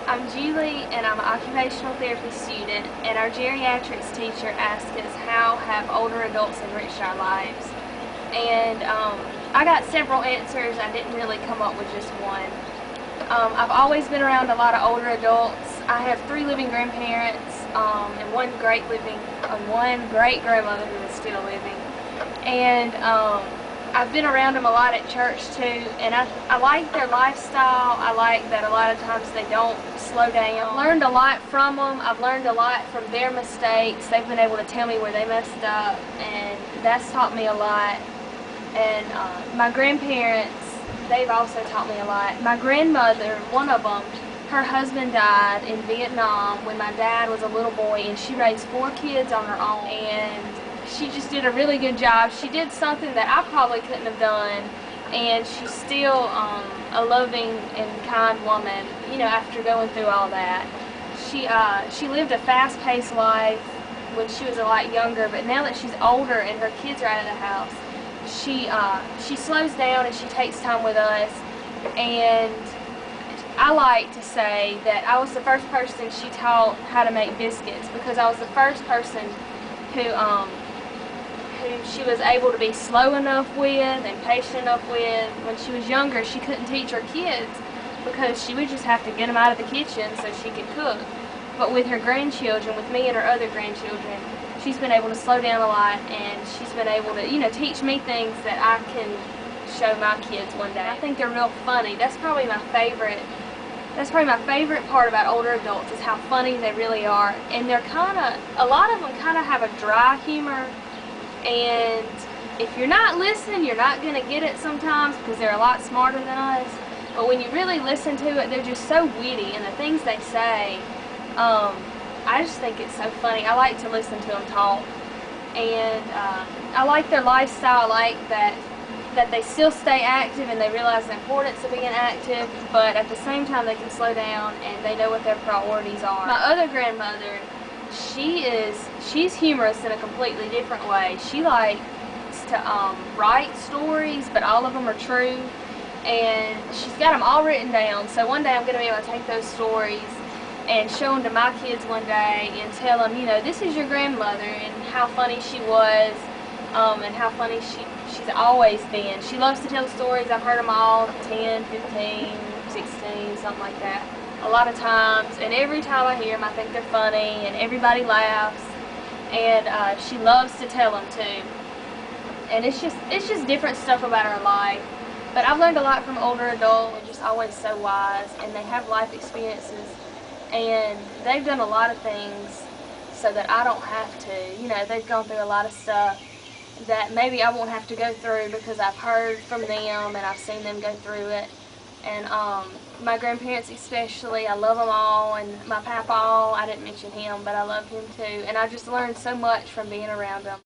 I'm Julie, and I'm an occupational therapy student, and our geriatrics teacher asked us how have older adults enriched our lives. And I got several answers. I didn't really come up with just one. I've always been around a lot of older adults. I have 3 living grandparents and one great grandmother who is still living. And I've been around them a lot at church too, and I like their lifestyle. I like that a lot of times they don't slow down. I've learned a lot from them. I've learned a lot from their mistakes. They've been able to tell me where they messed up, and that's taught me a lot. And my grandparents, they've also taught me a lot. My grandmother, one of them, her husband died in Vietnam when my dad was a little boy, and she raised 4 kids on her own. And she just did a really good job. She did something that I probably couldn't have done, and she's still a loving and kind woman, you know, after going through all that. She lived a fast-paced life when she was a lot younger, but now that she's older and her kids are out of the house, she slows down and she takes time with us. And I like to say that I was the first person she taught how to make biscuits, because I was the first person who she was able to be slow enough with and patient enough with. When she was younger, she couldn't teach her kids because she would just have to get them out of the kitchen so she could cook. But with her grandchildren, with me and her other grandchildren, she's been able to slow down a lot, and she's been able to, you know, teach me things that I can show my kids one day. I think they're real funny. That's probably my favorite part about older adults, is how funny they really are. And they're a lot of them kind of have a dry humor. And if you're not listening, you're not going to get it sometimes, because they're a lot smarter than us. But when you really listen to it, they're just so witty, and the things they say, I just think it's so funny. I like to listen to them talk. And I like their lifestyle. I like that they still stay active and they realize the importance of being active, but at the same time they can slow down and they know what their priorities are. My other grandmother, she's humorous in a completely different way. She likes to write stories, but all of them are true, and she's got them all written down. So one day I'm going to be able to take those stories and show them to my kids one day and tell them, you know, this is your grandmother and how funny she was, and how funny she's always been. She loves to tell stories. I've heard them all 10, 15, 16, something like that, a lot of times, and every time I hear them I think they're funny and everybody laughs, and she loves to tell them too. And it's just different stuff about her life. But I've learned a lot from older adults. They're just always so wise, and they have life experiences, and they've done a lot of things so that I don't have to. You know, they've gone through a lot of stuff that maybe I won't have to go through, because I've heard from them and I've seen them go through it. And my grandparents especially, I love them all, and my papa, I didn't mention him, but I love him too. And I just learned so much from being around them.